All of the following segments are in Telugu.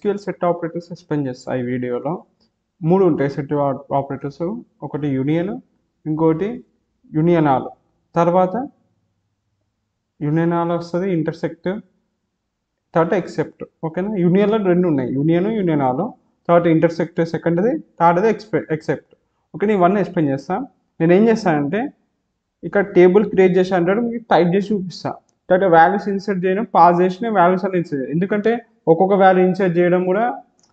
ఎస్క్యూఎల్ సెట్ ఆపరేటర్స్ ఎక్స్ప్లెయిన్ చేస్తా ఈ వీడియోలో. 3 ఉంటాయి సెట్ ఆపరేటర్స్. ఒకటి యూనియన్, ఇంకోటి యూనియన్ ఆల్, తర్వాత యూనియన్ ఆల్ వస్తుంది, ఇంటర్సెక్ట్, తర్వాత ఎక్సెప్ట్. ఓకేనా, యూనియన్లో 2 ఉన్నాయి, యూనియన్ ఆల్, తర్వాత ఇంటర్సెక్ట్ సెకండ్ది, థర్డ్ది ఎక్సెప్ట్. ఓకే, నేను ఇవన్నీ ఎక్స్ప్లెయిన్ చేస్తాను. నేను ఏం చేస్తానంటే ఇక్కడ టేబుల్ క్రియేట్ చేసి అంటాడు, మీకు టైప్ చేసి చూపిస్తాను. తర్వాత వాల్యూస్ ఇన్సర్ట్ చేయడం, పాస్ చేసిన వాల్యూస్ అని ఇన్సర్ట్ చేయడం, ఎందుకంటే ఒక్కొక్క వాల్యూ ఇన్సర్ట్ చేయడం కూడా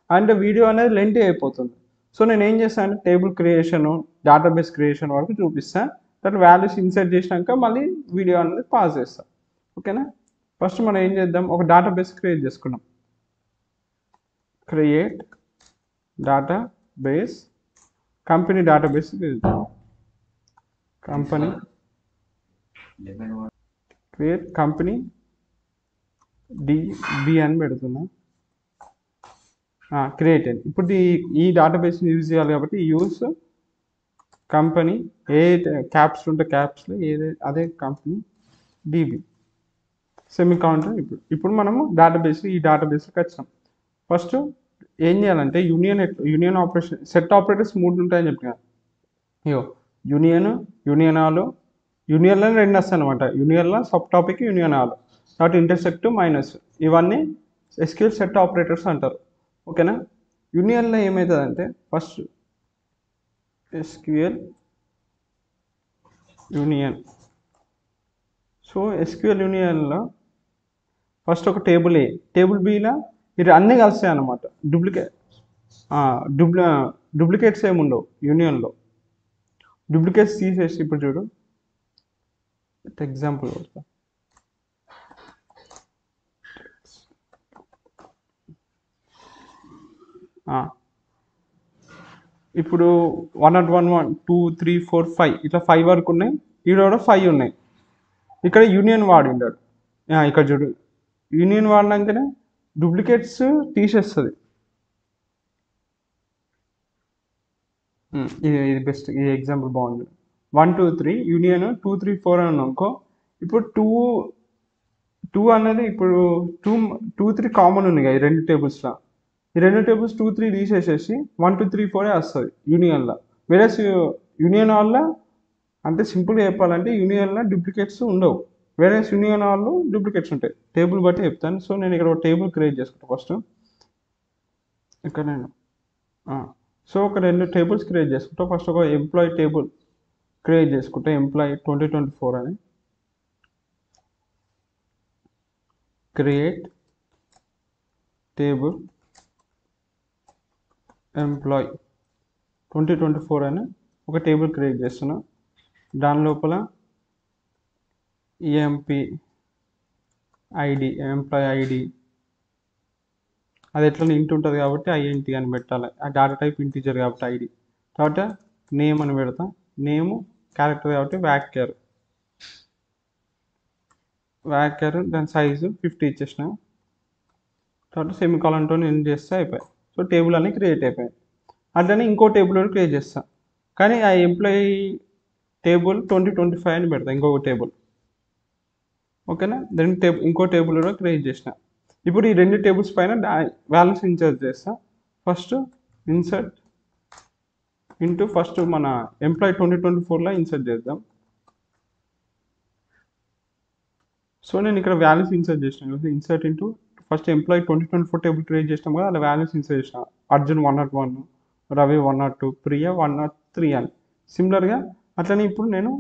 అంటే వీడియో అనేది లెంతీ అయిపోతుంది. సో నేను ఏం చేస్తాను అంటే టేబుల్ క్రియేషన్, డేటాబేస్ క్రియేషన్ వరకు చూపిస్తాను. తర్వాత వాల్యూస్ ఇన్సర్ట్ చేసినాక మళ్ళీ వీడియో అనేది పాస్ చేస్తాను. ఓకేనా, ఫస్ట్ మనం ఏం చేద్దాం, ఒక డేటాబేస్ క్రియేట్ చేసుకున్నాం. Create database, company database company, create company dB అని పెడుతున్నా. క్రియేట్ అయింది. ఇప్పుడు ఈ డేటాబేస్ని యూజ్ చేయాలి కాబట్టి యూస్ కంపెనీ, ఏ క్యాప్స్ ఉంటే క్యాప్స్లో ఏదే అదే కంపెనీ డిబి సెమీకౌంటర్. ఇప్పుడు మనము ఈ డేటాబేస్కి వచ్చాం. ఫస్ట్ ఏం చేయాలంటే యూనియన్ ఆపరేషన్ సెట్ ఆపరేటర్స్ 3 ఉంటాయని చెప్పిన. యూనియన్ ఆల్, యూనియన్లో 2 వస్తాయి అనమాట. యూనియన్లో సబ్ టాపిక్ యూనియన్ ఆల్, తర్వాత ఇంటర్సెక్ట్, మైనస్, ఇవన్నీ ఎస్క్యూఎల్ సెట్ ఆపరేటర్స్ అంటారు. ఓకేనా, యూనియన్లో ఏమవుతుందంటే first SQL union. So SQL యూనియన్లో ఫస్ట్ ఒక టేబుల్ ఏ, టేబుల్ బిలో ఇది అన్నీ కలుస్తాయి అన్నమాట. డూప్లికేట్స్ ఏమి ఉండవు యూనియన్లో. డూప్లికేట్స్ తీసేసి ఇప్పుడు చూడు ఎగ్జాంపుల్ కొడతా. ఇప్పుడు 101, 1, 2, 3, 4, 5 ఇట్లా 5 వరకు ఉన్నాయి. ఈడ కూడా 5 ఉన్నాయి. ఇక్కడ యూనియన్ వాడిండాడు. ఇక్కడ చూడు, యూనియన్ వాడినాకనే డూప్లికేట్స్ తీసేస్తుంది. ఇది బెస్ట్, ఈ ఎగ్జాంపుల్ బాగుంది. 1, 2, 3 యూనియన్, 2, 3, 4 అని అనుకో. ఇప్పుడు 2 అనేది ఇప్పుడు 2, 2, 3 కామన్ ఉన్నాయి ఈ 2 టేబుల్స్లో. ఈ 2 టేబుల్స్ 2, 3 తీసేసేసి 1, 2, 3, 4 వస్తుంది యూనియన్లో. వేరే యూనియన్ ఆల్లో అంటే సింపుల్గా చెప్పాలంటే యూనియన్లో డూప్లికేట్స్ ఉండవు, వేరే యూనియన్ ఆల్లో డూప్లికేట్స్ ఉంటాయి. టేబుల్ బట్టి చెప్తాను. సో నేను ఇక్కడ ఒక టేబుల్ క్రియేట్ చేసుకుంటాను ఫస్ట్. ఇక్కడ నేను సో ఒక 2 టేబుల్స్ క్రియేట్ చేసుకుంటా. ఫస్ట్ ఒక ఎంప్లాయీ టేబుల్ క్రియేట్ చేసుకుంటా, ఎంప్లాయీ 2024 అని. క్రియేట్ టేబుల్ ఎంప్లాయీ 2024 అని ఒక టేబుల్ క్రియేట్ చేస్తున్నా. దాని లోపల ఎంపీ ఐడి, ఎంప్లాయీ ఐడి అది ఎట్లా ఇంటి ఉంటుంది కాబట్టి ఐఎన్టీ అని పెట్టాలి. ఆ డేటా టైప్ ఇంటీజర్ కాబట్టి ఐడి. తర్వాత నేమ్ అని పెడతా, నేము క్యారెక్టర్ కాబట్టి వ్యాక్యార్, దాని సైజు 50 ఇచ్చేసిన. తర్వాత సెమీకాలన్తో ఎండ్ చేస్తే అయిపోయాయి. సో టేబుల్ అన్నీ క్రియేట్ అయిపోయాయి. అట్లనే ఇంకో టేబుల్ కూడా క్రియేట్ చేస్తా, కానీ ఆ ఎంప్లాయీ టేబుల్ 2025 అని పెడతా, ఇంకొక టేబుల్. ఓకేనా, ఇంకో టేబుల్ కూడా క్రియేట్ చేసిన. ఇప్పుడు ఈ 2 టేబుల్స్ పైన వాల్యూస్ ఇన్సర్ట్ చేస్తా. ఫస్ట్ ఇన్సర్ట్ ఇంటూ ఫస్ట్ మన ఎంప్లాయీ 2024లో ఇన్సర్ట్ చేద్దాం. సో నేను ఇక్కడ వాల్యూస్ ఇన్సర్ట్ చేసిన. Insert into first employee 2024 table create చేసినాం కదా, అలా వాల్యూస్ ఇన్సర్ట్ చేసిన. అర్జున్ 101, రవి 102, ప్రియా 103 అని సిమిలర్గా. అట్లనే ఇప్పుడు నేను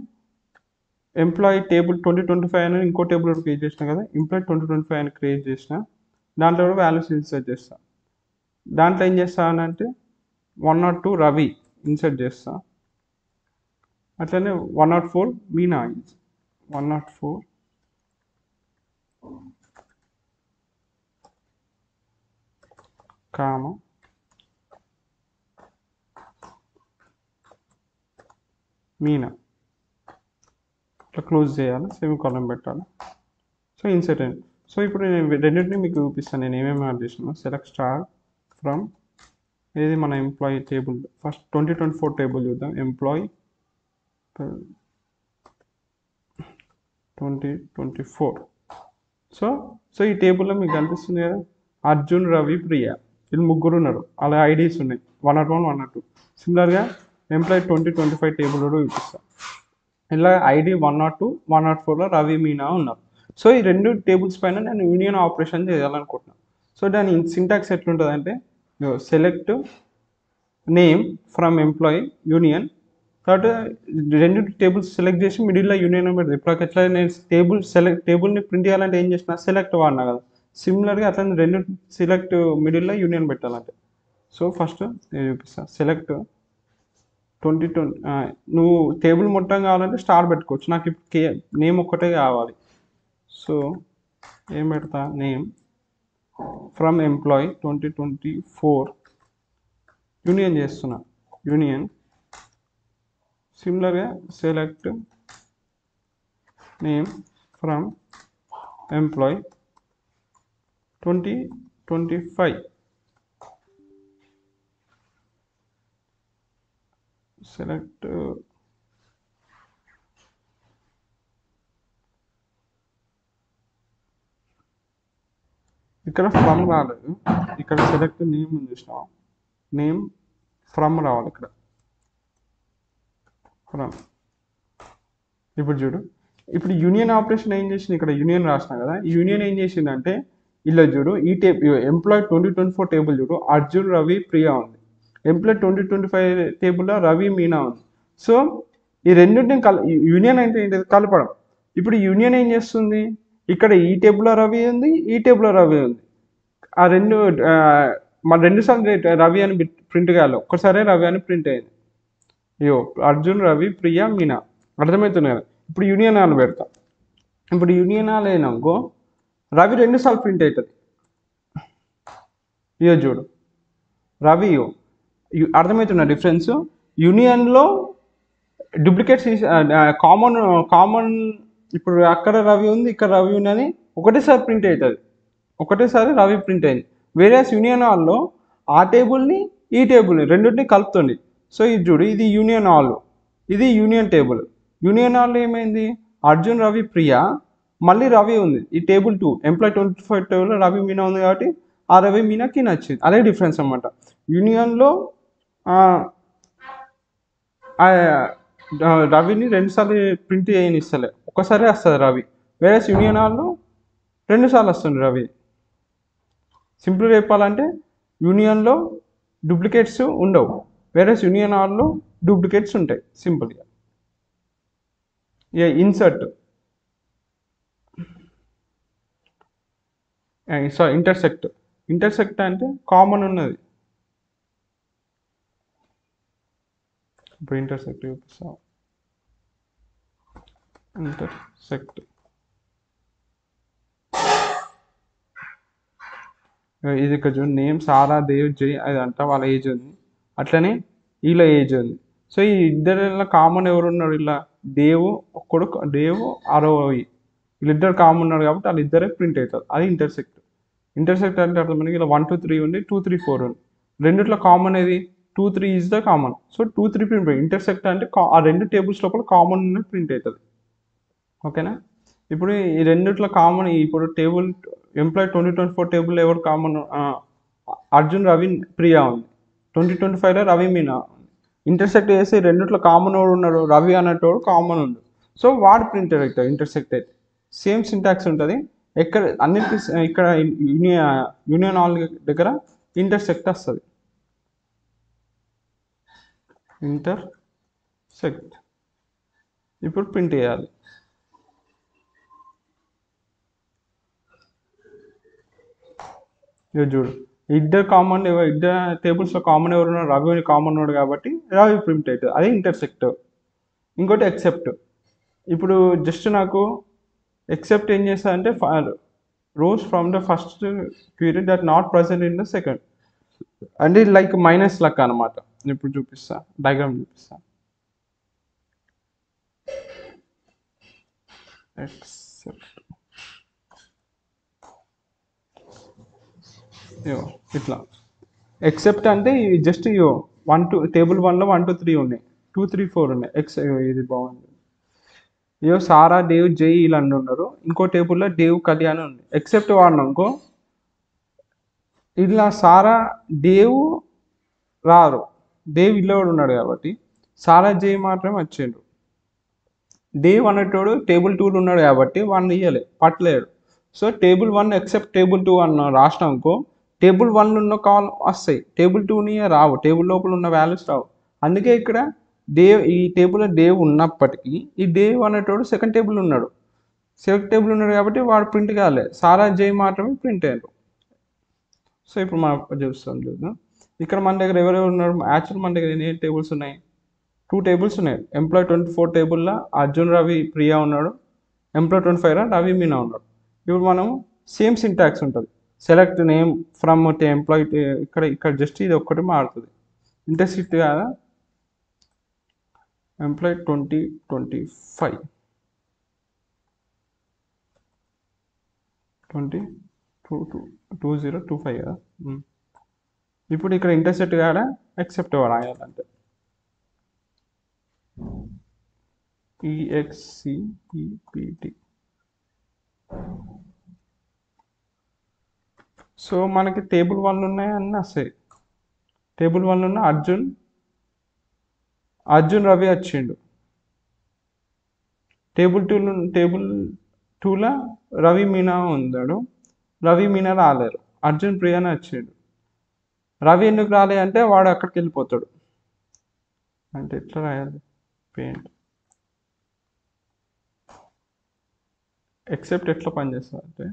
ఎంప్లాయీ టేబుల్ 2025 అని ఇంకో టేబుల్ క్రియేట్ చేసిన కదా, ఎంప్లాయీ 2025 అని క్రియేట్ చేసిన. దాంట్లో కూడా వాల్యూస్ ఇన్సర్ట్ చేస్తా. దాంట్లో ఏం చేస్తానంటే 102 రవి ఇన్సర్ట్ చేస్తా. అట్లనే 104 మీనా, 104 కామ మీనా, ఇట్లా క్లోజ్ చేయాలి, సెమీకాలన్ పెట్టాలి. సో ఇన్సర్ట్ అయింది. సో ఇప్పుడు నేను రెండింటిని మీకు చూపిస్తాను నేను ఏమేమి యాడ్ చేసినా. సెలెక్ట్ స్టార్ ఫ్రమ్ ఏది మన ఎంప్లాయీ టేబుల్. ఫస్ట్ 2024 టేబుల్ చూద్దాం. ఎంప్లాయీ 2024. సో ఈ టేబుల్లో మీకు కనిపిస్తుంది కదా, అర్జున్, రవి, ప్రియా. వీళ్ళు ముగ్గురు ఉన్నారు, అలా ఐడీస్ ఉన్నాయి 101 102. సిమిలర్గా ఎంప్లాయీ 2025 టేబుల్ కూడా చూపిస్తాను. ఇలా ఐడి 102 104లో రవి మీనా ఉన్నారు. సో ఈ రెండు టేబుల్స్ పైన నేను యూనియన్ ఆపరేషన్ చేయాలనుకుంటున్నాను. సో దాని సింటాక్స్ ఎట్లుంటుంది అంటే select name from employee union, కాబట్టి రెండు టేబుల్స్ సెలెక్ట్ చేసి మిడిల్లో యూనియన్ పెడుతుంది. ఇప్పుడు ఎట్లా నేను టేబుల్ని ప్రింట్ చేయాలంటే ఏం చేసిన సెలెక్ట్ వాడినా కదా, సిమిలర్గా అట్లా రెండు సెలెక్ట్ మిడిల్లో యూనియన్ పెట్టాలంటే. సో ఫస్ట్ నేను చూపిస్తాను. సెలెక్ట్ 2020 నువ్వు టేబుల్ మొత్తం కావాలంటే స్టార్ పెట్టుకోవచ్చు, నాకు ఇప్పుడు నేమ్ ఒక్కటే కావాలి. సో ఏం పెడతా, నేమ్ ఫ్రమ్ ఎంప్లాయీ 2024 యూనియన్ చేస్తున్నా, యూనియన్ సిమిలర్గా select name from employee 2025 select ఇక్కడ ఫ్రమ్ రాలేదు, ఇక్కడ సెలెక్ట్ నేమ్ ఉంది చూసినా, నేమ్ ఫ్రమ్ రావాలి ఇక్కడ ఫ్రమ్. ఇప్పుడు చూడు, ఇప్పుడు యూనియన్ ఆపరేషన్ ఏం చేసింది, ఇక్కడ యూనియన్ రాసిన కదా, ఈ యూనియన్ ఏం చేసిందంటే ఇలా చూడు, ఈ ఎంప్లాయీ 2024 టేబుల్ చూడు, అర్జున్ రవి ప్రియా ఉంది. ఎంప్లాయీ 2025 టేబుల్లో రవి మీనా ఉంది. సో ఈ రెండింటిని యూనియన్ అంటే ఏంటి, కలపడం. ఇప్పుడు యూనియన్ ఏం చేస్తుంది, ఇక్కడ ఈ టేబుల్లో రవి ఉంది, ఈ టేబుల్లో రవి ఉంది, ఆ రెండు మన రెండు సార్లు రవి అని ప్రింట్ కావాలి, ఒక్కసారి రవి అని ప్రింట్ అయింది. అయ్యో అర్జున్ రవి ప్రియా మీనా అర్థమవుతుంది కదా. ఇప్పుడు యూనియన్ ఆల్ పెడతా, ఇప్పుడు యూనియన్ ఆల్ అయినాకో రవి రెండు సార్లు ప్రింట్ అవుతుంది. ఇయో చూడు రవి, అర్థమవుతున్న డిఫరెన్స్. యూనియన్లో డూప్లికేట్స్ కామన్ ఇప్పుడు అక్కడ రవి ఉంది, ఇక్కడ రవి ఉందని ఒకటేసారి ప్రింట్ అవుతుంది, ఒకటేసారి రవి ప్రింట్ అయింది. వేరే యూనియన్ హాల్లో ఆ టేబుల్ని ఈ టేబుల్ని రెండింటిని కలుపుతుంది. సో ఇది చూడు, ఇది యూనియన్ హాల్, ఇది యూనియన్ టేబుల్. యూనియన్ హాల్లో ఏమైంది, అర్జున్ రవి ప్రియా, మళ్ళీ రవి ఉంది. ఈ టేబుల్ 2 ఎంప్లాయీ 25 టేబుల్లో రవి మీనా ఉంది కాబట్టి ఆ రవి మీనాకి నచ్చింది. అదే డిఫరెన్స్ అనమాట. యూనియన్లో రవిని రెండుసార్లు ప్రింట్ చేయనిస్తలే, ఒక్కసారి వస్తుంది రవి. వేరే యూనియన్ హాల్లో రెండుసార్లు వస్తుంది రవి. సింపుల్గా చెప్పాలంటే యూనియన్లో డూప్లికేట్స్ ఉండవు, వేరే యూనియన్ హాల్లో డూప్లికేట్స్ ఉంటాయి. సింపుల్గా ఇన్సర్ట్ ఇంటర్సెక్ట్ అంటే కామన్ ఉన్నది. ఇప్పుడు ఇంటర్సెక్ట్ చూపిస్తాం. ఇంటర్సెక్ట్ ఇది ఇక్కడ చూడండి, నేమ్ సారా దేవ్ జై అది అంట వాళ్ళ ఏజ్ ఉంది, అట్లనే వీళ్ళ ఏజ్ ఉంది. సో ఈ ఇద్దరిలో కామన్ ఎవరు ఉన్నారు, ఇలా దేవు ఒక్కడు, దేవు అరవై, వీళ్ళిద్దరు కామన్ ఉన్నారు కాబట్టి వాళ్ళిద్దరే ప్రింట్ అవుతారు. అది ఇంటర్సెక్ట్. ఇంటర్సెక్ట్ అంటే అర్థం మనకి ఇలా 1 2 3 ఉంది, 2 3 4 ఉంది. రెండిట్లో కామన్ ఏది, 2 3 is the common. So 2 3 print. Intersect అంటే ఆ రెండు టేబుల్స్ లోపల కామన్ ప్రింట్ అవుతుంది. ఓకేనా. ఇప్పుడు ఈ రెండిట్లో కామన్, ఇప్పుడు టేబుల్ ఎంప్లాయీ 2024 టేబుల్ ఎవరు కామన్, అర్జున్ రవి ప్రియా ఉంది. 2025లో రవి మీనా ఉంది. ఇంటర్సెక్ట్ చేసి రెండిట్లో కామన్ వాడు ఉన్నాడు, రవి అన్నట్టు కామన్ ఉంది. సో వాడు ప్రింట్ అవుతాడు ఇంటర్సెక్ట్ అయితే. సేమ్ సింటాక్స్ ఉంటుంది ఎక్కడ అన్నిటికీ. ఇక్కడ యూనియన్ హాల్ దగ్గర ఇంటర్సెక్ట్ వస్తుంది. ఇంటర్సెక్ట్ ఇప్పుడు ప్రింట్ చేయాలి. ఇవి చూడు, ఇద్దరు కామన్, ఇద్దరు టేబుల్స్లో కామన్ ఎవరు ఉన్నారు, రవి కామన్ ఉన్నాడు కాబట్టి రవి ప్రింట్ అవుతుంది. అదే ఇంటర్సెక్ట్. ఇంకోటి ఎక్సెప్ట్. ఇప్పుడు జస్ట్ నాకు ఎక్సెప్ట్ ఏం చేస్తా అంటే rows from the first query that not present in the second, అంటే లైక్ మైనస్ లెక్క అనమాట. ఇప్పుడు చూపిస్తా, డయాగ్రామ్ చూపిస్తా. ఎక్సెప్ట్ ఇట్లా. ఎక్సెప్ట్ అంటే జస్ట్ 1 2 టేబుల్ 1లో 1 2 3 ఉన్నాయి, 2 3 4 ఉన్నాయి. ఇది బాగుంది. సారా దేవ్ జై వీళ్ళందరూ ఉన్నారు. ఇంకో టేబుల్లో దేవ్ కళ్యాణ్ ఉంది. ఎక్సెప్ట్ వాడినా ఇంకో ఇలా సారా దేవు రారు, దేవ్ ఇల్లోడు ఉన్నాడు కాబట్టి సారా జై మాత్రమే వచ్చిండు. దేవ్ అనేటోడు టేబుల్ 2లో ఉన్నాడు కాబట్టి వాడిని ఇయ్యలే, పట్టలేడు. సో టేబుల్ 1 ఎక్సెప్ట్ టేబుల్ 2 అన్న రాసినాకో టేబుల్ 1 ఉన్న కాల్ వస్తాయి, టేబుల్ 2ని రావు, టేబుల్ లోపల ఉన్న వాల్యూస్ రావు. అందుకే ఇక్కడ ఈ టేబుల్లో దేవ్ ఉన్నప్పటికీ ఈ దేవ్ అనేటోడు సెకండ్ టేబుల్ ఉన్నాడు, సెకండ్ టేబుల్ ఉన్నాడు కాబట్టి వాడు ప్రింట్ కాలే, సారా జై మాత్రమే ప్రింట్ అయ్యారు. సో ఇప్పుడు మనం చూద్దాం. ఇక్కడ మన దగ్గర ఎవరెవరు ఉన్నారు, యాక్చువల్ మన దగ్గర ఎన్ని టేబుల్స్ ఉన్నాయి, 2 టేబుల్స్ ఉన్నాయి. ఎంప్లాయ్ 24 టేబుల్లో అర్జున్ రవి ప్రియా ఉన్నాడు, ఎంప్లాయ్ 25లో రవి మీనా ఉన్నాడు. ఇప్పుడు మనం సేమ్ సింటాక్స్ ఉంటుంది, సెలెక్ట్ నేమ్ ఫ్రమ్ ఎంప్లాయ్, ఇక్కడ జస్ట్ ఇది ఒక్కటి మారుతుంది, ఇంటర్సిటీ కాదా, ఎంప్లాయ్ 2025 2025 కదా. ఇప్పుడు ఇక్కడ ఇంటర్సెట్ కాడ ఎక్సెప్ట్ రాయాలంటే EXCEPT. సో మనకి టేబుల్ 1 ఉన్నాయి అన్నీ వస్తాయి. టేబుల్ 1 ఉన్న అర్జున్ రవి వచ్చిండు, టేబుల్ 2లో రవి మీనా ఉన్నాడు, రవి మీనా రాలేరు, అర్జున్ ప్రియానే వచ్చిండు. రవి ఎందుకు రాలే అంటే వాడు అక్కడికి వెళ్ళిపోతాడు. అంటే ఎట్లా రాయాలి, పెయింట్ ఎక్సెప్ట్ ఎట్లా పనిచేస్తుంది అంటే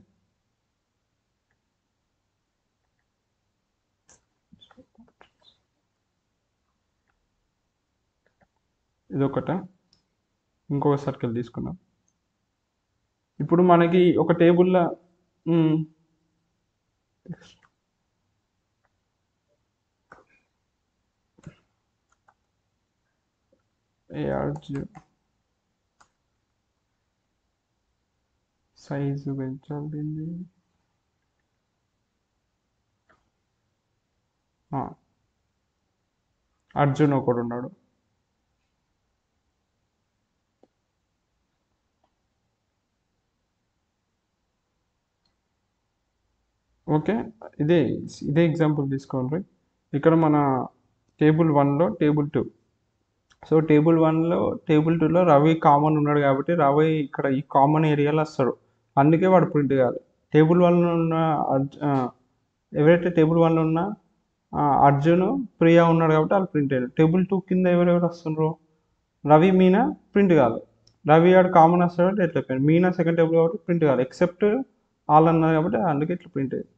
ఇదొకట, ఇంకొక సర్కిల్ తీసుకున్నాం. ఇప్పుడు మనకి ఒక టేబుల్లో సైజు పెంచాలి, అర్జున్ ఒకడు ఉన్నాడు, ఓకే. ఇదే ఎగ్జాంపుల్ తీసుకోండి. ఇక్కడ మన టేబుల్ 1లో టేబుల్ 2, సో టేబుల్ 1లో టేబుల్ 2లో రవి కామన్ ఉన్నాడు కాబట్టి రవి ఇక్కడ ఈ కామన్ ఏరియాలో వస్తాడు, అందుకే వాడు ప్రింట్ కాదు. టేబుల్ 1లో ఉన్న ఎవరైతే టేబుల్ 1లో ఉన్న అర్జున్ ప్రియా ఉన్నాడు కాబట్టి వాళ్ళు ప్రింట్ అయ్యారు. టేబుల్ 2 కింద ఎవరెవరు వస్తున్నారు, రవి మీనా ప్రింట్ కాదు, రవి ఆడు కామన్ వస్తాడు కాబట్టి ఎట్లా అయిపోయింది, మీనా సెకండ్ టేబుల్ కాబట్టి ప్రింట్ కాదు, ఎక్సెప్ట్ ఆల్ అన్నారు కాబట్టి అందుకే ఇట్లా ప్రింట్ అయ్యింది.